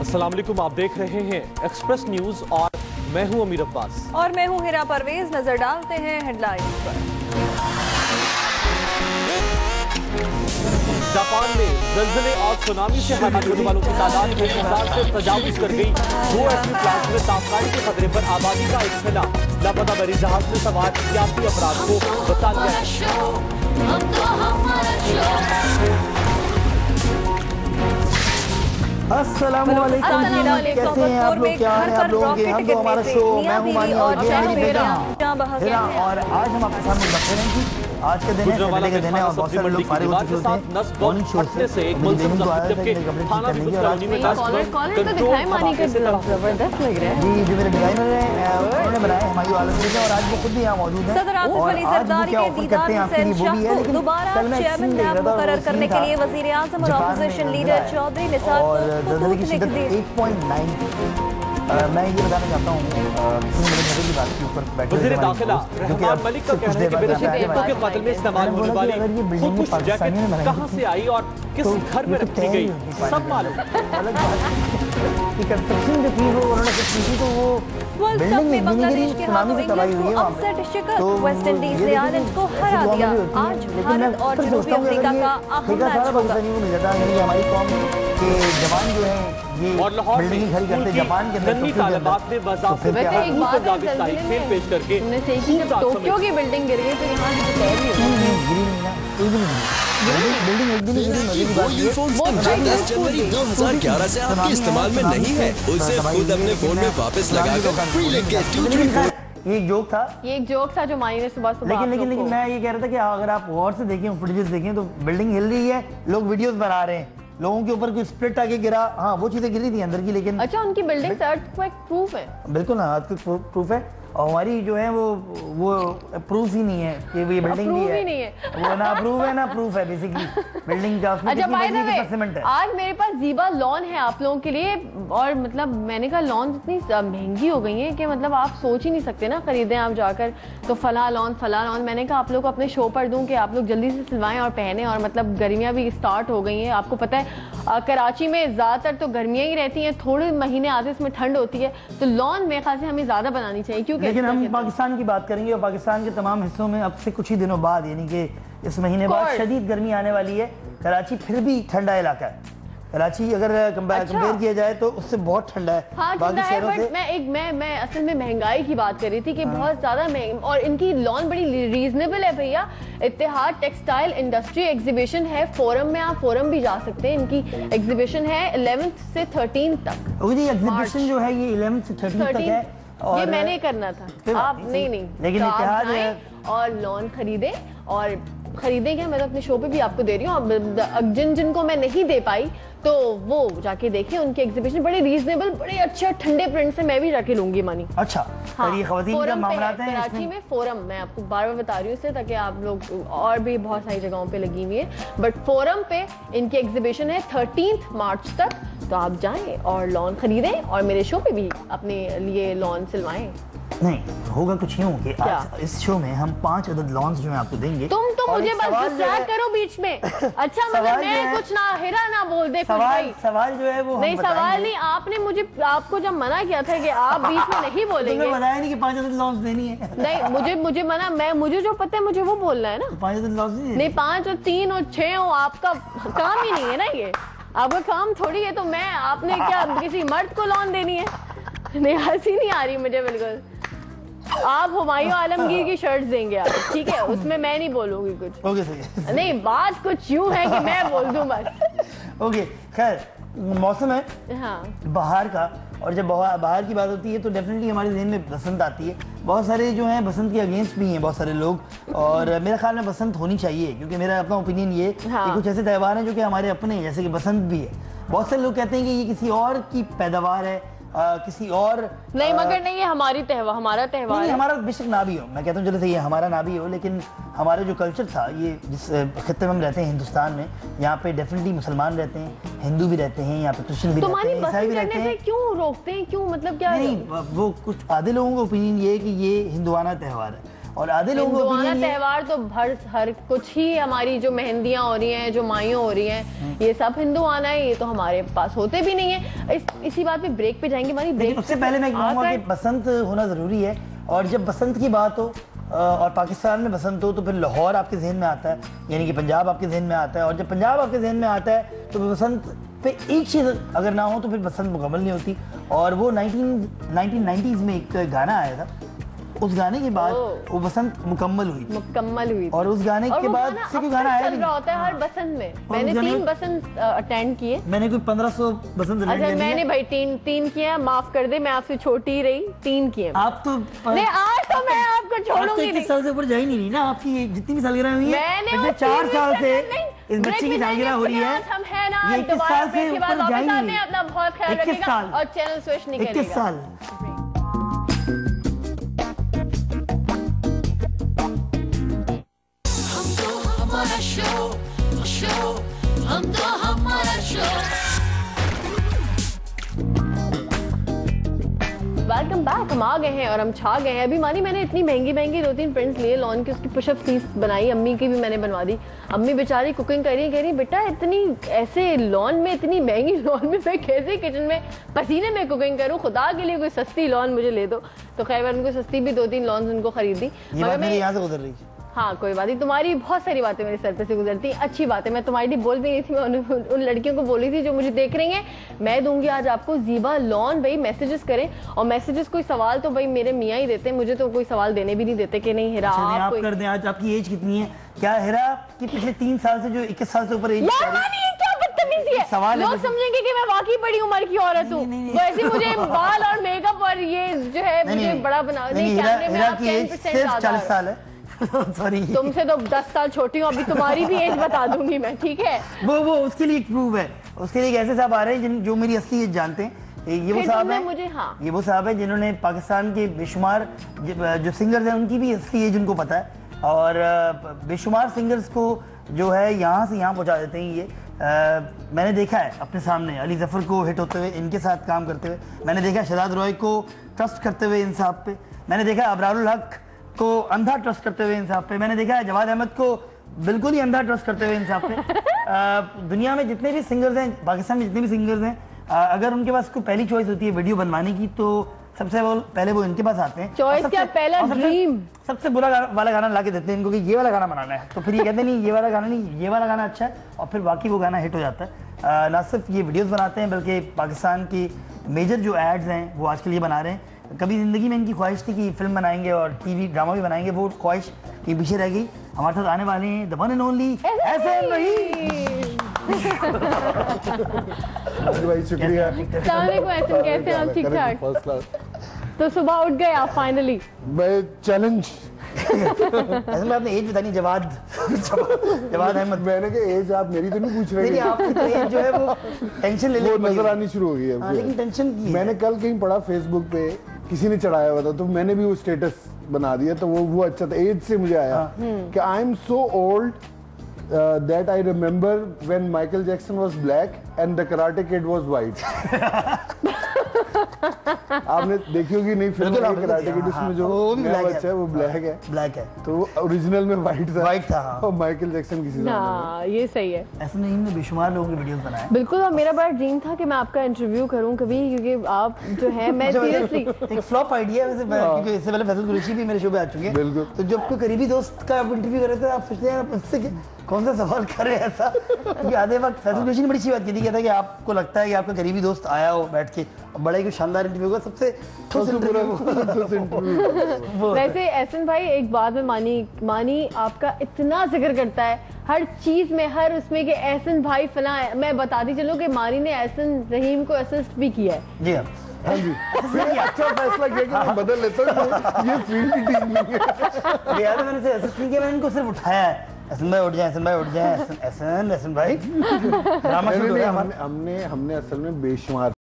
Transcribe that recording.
अस्सलाम वालेकुम, आप देख रहे हैं एक्सप्रेस न्यूज और मैं हूं अमीर अब्बास और मैं हूं हिरा परवेज। नजर डालते हैं हेडलाइंस पर। जापान में जल्जले और सुनामी से हलाक होने वालों की तादाद 1000 से तजावुज कर गई। 2 ऐसे प्लांट में तापमान के खतरे पर आबादी का इत्मीना। लापता मरी जहाज में सवार 81 अफराद को बचा लिया। अस्सलाम वालेकुम, कैसे हैं आप लोग? क्या है आप लोगों के? हम तो हमारा शो मैं हूं मानी और ये है हिरा। और आज हम आपके सामने बता रहे हैं कि आज के दिन है, सैटरडे के दिन है और बहुत सारे लोग फारिग हो चुके थे मॉर्निंग शो से। मुझे तो आया था कि कपड़े ठीक करने की और आज तो दिखाई मानी का जबरदस्त लग रहा है जी। जो मेरे डिजाइनर हैं उन्होंने बनाए हमारी आलम से और आज वो खुद भी यहाँ मौजूद हैं सदर आसिफ अली जरदारी के दीदार हुसैन शाह को दोबारा चेयरमैन नैब मुकर्रर करने के लिए वजीर आज़म और ऑपोजिशन लीडर चौधरी निसार को खतूत लिख दी। 8.9 मैं ये बताना चाहता हूँ की बात के ऊपर बैठे वज़ीर दाखिला रहमान मलिक का कहना है कि बेदखल के कत्ल में इस्तेमाल होने वाली खुदकुश जैकेट कहां से आई और किस घर में रखी गई सब मालूम। अलग बात कि कंस्ट्रक्शन जो थी वो उन्होंने कुछ की थी तो वो बिल्डिंग में बांग्लादेश के हाथों इंग्लैंड को अपसेट शिकस्त। वेस्ट इंडीज ने आयरलैंड को हरा दिया। आज भारत और जनूबी अफ्रीका का अहम मैच होगा। हमारी कौम के जवान जो हैं ये बिल्डिंग खड़ी करते जापान के अंदर तालिबात ने बाज़ाब्ते खेल पेश करके टोक्यो की बिल्डिंग गिर गई तो यहाँ की बिल्डिंग एक दिन वो ईयरफोन 10 जनवरी 2011 से आपके इस्तेमाल में नहीं है, उसे खुद अपने फोन में वापस लगाकर फ्री लेके ये एक जोक था। ये एक जोक था जो मानी ने सुबह लेकिन मैं ये कह रहा था कि अगर आप गौर से देखें, फुटेजेस देखें तो बिल्डिंग हिल रही है, लोग वीडियोस बना रहे हैं, लोगों के ऊपर कोई स्प्लिट आके गिरा, हाँ वो चीजें गिरी थी अंदर की। लेकिन अच्छा उनकी बिल्डिंग अर्थक्वेक प्रूफ है? बिल्कुल ना, अर्थक्वेक प्रूफ है। और हमारी जो है वो प्रूफ ही नहीं है कि ये बिल्डिंग भी है, वो ना प्रूफ है ना प्रूफ है बेसिकली बिल्डिंग का। उसमें कितनी सीमेंट है। आज मेरे पास जीबा लॉन है आप लोगों के लिए और मतलब मैंने कहा लॉन इतनी महंगी हो गई है कि मतलब आप सोच ही नहीं सकते ना खरीदें आप जाकर तो फला लॉन। मैंने कहा आप लोग को अपने शो पर दूं कि आप लोग जल्दी से सिलवाएं और पहने। और मतलब गर्मियां भी स्टार्ट हो गई हैं, आपको पता है कराची में ज्यादातर तो गर्मियां ही रहती हैं, थोड़े महीने आते इसमें ठंड होती है, तो लॉन मेरे ख्याल से हमें ज्यादा बनानी चाहिए। क्योंकि लेकिन हम पाकिस्तान की बात करेंगे और पाकिस्तान के तमाम हिस्सों में अब से कुछ ही दिनों बाद यानी कि इस महीने बाद शदीद गर्मी आने वाली है। कराची फिर भी ठंडा इलाका है। कराची अगर कंपेयर किया जाए तो उससे बहुत ठंडा है। हाँ, बाकी शहरों से। मैं असल में महंगाई की बात कर रही थी कि बहुत ज्यादा महंगी और इनकी लॉन बड़ी रीजनेबल है भैया। इत्तेहाद टेक्सटाइल इंडस्ट्री एग्जीबिशन है फोरम में, आप फोरम भी जा सकते हैं। इनकी एग्जीबिशन है 11 से 13 तक। ये एग्जीबिशन जो है ये 11 से 13 तक है और ये मैंने करना था आप नहीं लेकिन इत्तेहाद है और लॉन खरीदे और खरीदेंगे। मैं तो अपने शो पे भी आपको दे रही हूँ, जिनको मैं नहीं दे पाई तो वो जाके देखें। उनके एग्जीबिशन बड़े रीजनेबल, बड़े अच्छे ठंडे प्रिंट से मैं भी जाके लूंगी मानी। अच्छा हाँ, ये ख़वातीन का मामला है कराची में फोरम, मैं आपको बार बार बता रही हूँ इससे ताकि आप लोग, और भी बहुत सारी जगहों पे लगी हुई है बट फोरम पे इनकी एग्जीबिशन है 13 मार्च तक। तो आप जाएं और लॉन खरीदें और मेरे शो पे भी अपने लिए लॉन सिलवाएं। नहीं होगा कुछ यूं कि आज इस शो में हम 5 अदद लॉन्स जो है आपको देंगे। तुम तो मुझे बस डिस्ट्रैक्ट करो बीच में। अच्छा मतलब मैं कुछ ना हिरा ना बोल दे। सवाल जो है वो नहीं, सवाल नहीं, आपने मुझे आपको जब मना किया था कि आप बीच में नहीं बोलेंगे। तुमने बताया नहीं कि 5 अदद लॉन्स देनी है। नहीं मुझे मना, मुझे जो पता है मुझे वो बोलना है ना। 5 अदद लॉन्स नहीं 5 और 3 और 6 हो, आपका काम ही नहीं है ना, ये आपका काम थोड़ी है। तो मैं आपने क्या किसी मर्द को लॉन देनी है? नहीं हंसी नहीं आ रही मुझे बिल्कुल। आप हुमायूं आलमगीर की शर्ट्स देंगे आप, ठीक है, उसमें मैं नहीं बोलूंगी कुछ। ओके सही। नहीं बात कुछ यूं है कि मैं बोल दूं बस। ओके खैर, मौसम है बाहर का और जब बाहर की बात होती है तो डेफिनेटली हमारे जहन में बसंत आती है। बहुत सारे जो हैं बसंत के अगेंस्ट भी हैं बहुत सारे लोग और मेरे ख्याल में बसंत होनी चाहिए क्योंकि मेरा अपना ओपिनियन ये कि कुछ ऐसे त्यौहार हैं जो कि हमारे अपने हैं, जैसे कि बसंत भी है। बहुत सारे लोग कहते हैं कि ये किसी और की पैदावार है, किसी और नहीं, मगर नहीं, ये हमारा त्यौहार है। हमारा बेशक ना भी हो, मैं कहता हूँ चलो सही है हमारा ना भी हो, लेकिन हमारा जो कल्चर था, ये जिस खित्ते में हम रहते हैं हिंदुस्तान में, यहाँ पे डेफिनेटली मुसलमान रहते हैं, हिंदू भी रहते हैं, यहाँ पे क्रिश्चियन भी रहते हैं, ईसाई भी रहते हैं। क्यों रोकते हैं? क्यों मतलब क्या? नहीं, वो कुछ आधे लोगों का ओपिनियन ये है कि ये हिंदुआना त्यौहार है और आधे लोगों को हिंदुआना त्योहार तो हर कुछ ही, हमारी जो मेहंदियां हो रही हैं, जो माइयों हो रही हैं, ये सब हिंदुआना है, ये तो हमारे पास होते भी नहीं है। इसी बात पे ब्रेक पे जाएंगे हमारी ब्रेक। उससे पहले मैं कहूँगा कि बसंत होना जरूरी है, और जब बसंत की बात हो और पाकिस्तान में बसंत हो तो फिर लाहौर आपके जहन में आता है, यानी कि पंजाब आपके जहन में आता है, और जब पंजाब आपके जहन में आता है तो बसंत पे एक चीज़ अगर ना हो तो फिर बसंत मुकम्मल नहीं होती। और वो 1990s में एक गाना आया था, उस गाने के बाद वो बसंत मुकम्मल हुई थी। और उस गाने के बाद से कोई गाना आया नहीं होता है हर बसंत में। मैंने 3 बसंत अटेंड किए। मैंने कोई 1500 बसंत अटेंड किए। मैंने भाई 3 किया, माफ कर दे, मैं आपसे छोटी ही रही, 3 किए। आप तो नहीं, आज तो मैं आपको छोड़ूंगी नहीं। 21 साल से ऊपर जा ही नहीं ना, आपकी जितनी भी सालगिरह हुई है मैंने 4 साल से इस बच्चे की सालगिरह हो रही है, ये 21 साल से ऊपर जा ही नहीं। अपना बहुत ख्याल रखिएगा और चैनल स्विच नहीं करिएगा। 21 साल। Welcome back. हम आ गए हैं और हम छा गए हैं। अभी मानी मैंने इतनी महंगी 2-3 प्रिंट्स लिए लॉन की, उसकी पुशअप स्लीव्स बनाई, अम्मी की भी मैंने बनवा दी। अम्मी बेचारी कुकिंग कर रही, कह रही बेटा इतनी ऐसे लॉन में, इतनी महंगी लॉन में मैं कैसे किचन में पसीने में कुकिंग करूँ, खुदा के लिए कोई सस्ती लॉन मुझे ले दो। तो खैर मैं उनको सस्ती भी 2-3 लॉन्स उनको खरीदी। मगर मैं यहाँ से गुजर रही। हाँ कोई बात नहीं, तुम्हारी बहुत सारी बातें मेरे सर पे से गुजरती, अच्छी बात है। मैं तुम्हारी लिए बोल भी नहीं थी, मैं उन लड़कियों को बोली थी जो मुझे देख रही हैं। मैं दूंगी आज आपको ज़ीबा लॉन। भाई मैसेजेस करें, और मैसेजेस कोई सवाल तो भाई मेरे मियाँ ही देते हैं, मुझे तो कोई सवाल देने भी नहीं देते कि नहीं हिरा आप कर दें। आज आपकी एज कितनी है? क्या हिरा की पिछले 3 साल से जो 21 साल से ऊपर एज सवाल लोग समझेंगे कि मैं वाकई बड़ी उम्र की औरत हूँ। वैसे मुझे बाल और मेकअप और ये जो है मुझे बड़ा बना नहीं, कैमरे में आप 10% 40 साल है। सॉरी, तुमसे तो 10 साल छोटी हूँ, अभी तुम्हारी भी एज बता दूंगी मैं, ठीक है? वो उसके लिए एक प्रूफ है, उसके लिए ऐसे साहब आ रहे हैं जो मेरी असली एज जानते हैं। ये वो साहब है, मुझे हाँ, ये वो साहब है जिन्होंने पाकिस्तान के बेशुमार जो सिंगर्स हैं उनकी भी असली एज उनको पता है, और बेशुमार सिंगर्स को जो है यहाँ से यहाँ पहुँचा देते हैं। ये मैंने देखा है अपने सामने अली जफर को हिट होते हुए, इनके साथ काम करते हुए। मैंने देखा शहजाद रॉय को ट्रस्ट करते हुए इन साहब पे। मैंने देखा अबरारुल हक को अंधा ट्रस्ट करते हुए इन साहब पे। मैंने देखा है जवाद अहमद को बिल्कुल ही अंधा ट्रस्ट करते हुए इन साहब पे। दुनिया में जितने भी सिंगर्स हैं, पाकिस्तान में जितने भी सिंगर्स हैं, अगर उनके पास कोई पहली चॉइस होती है वीडियो बनवाने की, तो सबसे पहले वो इनके पास आते हैं। चॉइस क्या, पहला ड्रीम सबसे बुरा वाला गाना ला के देते हैं इनको कि ये वाला गाना बनाना है, तो फिर ये कहते नहीं ये वाला गाना नहीं, ये वाला गाना अच्छा है, और फिर बाकी वो गाना हिट हो जाता है। ना सिर्फ ये वीडियोस बनाते हैं बल्कि पाकिस्तान की मेजर जो एड्स हैं वो आज के लिए बना रहे हैं। कभी ज़िंदगी में इनकी ख्वाहिश थी कि फिल्म बनाएंगे और टीवी ड्रामा भी बनाएंगे, वो ख्वाहिश ये पीछे रह गई। हमारे साथ आने वाले हैं the one and only Ehsan Rahim. भाई शुक्रिया। अस्सलाम वालेकुम एहसन, कैसे हैं आप? ठीक ठाक। तो सुबह उठ गए आप फाइनली? मैं चैलेंज ऐसे में आपने एज बतानी, जवाद अहमद। मैंने कहा एज आप मेरी तो नहीं पूछ रहे? नहीं, आपकी तो एज जो है वो टेंशन ले नजर आनी शुरू हो गई है। लेकिन टेंशन की मैंने कल कहीं पढ़ा फेसबुक पे किसी ने चढ़ाया हुआ था, तो मैंने भी वो स्टेटस बना दिया, तो वो अच्छा था। एज से मुझे आया कि I am so old that I remember when Michael Jackson was black and the Karate Kid was white. आपने देखी होगी नहीं फिल्म कराटे किड, उसमें जो बच्चा है वो ब्लैक है, तो ओरिजिनल में व्हाइट था और माइकल जैक्सन किसी हाँ, ये सही है। ऐसे नहीं, इनने बेशुमार लोगों की वीडियोस बनाए। बिल्कुल, और मेरा बड़ा ड्रीम था कि मैं आपका इंटरव्यू करूं कभी, क्योंकि आप जो है मैं सीरियसली एक फ्लॉप आइडिया है वैसे, क्योंकि इससे पहले फैसल कुरैशी भी मेरे शो पे आ चुके हैं। बिल्कुल। तो जब कोई करीबी दोस्त का आप इंटरव्यू कर रहे थे, आप सोचते हैं उससे कौन सा सवाल करे ऐसा, क्योंकि आधे वक्त फैसल कुरैशी ने बड़ी अच्छी बात की थी, कहता है कि आपको लगता है कि आपका करीबी दोस्त आया हो बैठ के और बड़ा ही शानदार इंटरव्यू होगा, सबसे वैसे एहसन भाई एक बात में मानी आपका इतना जिक्र करता है हर चीज में, हर उसमें कि एहसन भाई फला है। मैं बताती चलूं कि मानी ने एहसन रहीम को असिस्ट भी किया है। जी हाँ जी, अच्छा फैसला किया कि मैं बदल लेता हूँ, ये फील्ड की टीम नहीं है। यार मैंने से असिस्ट नहीं किया, मैंने इनको सिर्फ उठाया है, एहसन भाई उठ जाए, एहसन भाई उठ जाए, एहसन भाई ड्रामा शूट हो गया। हमने असल में बेशुमार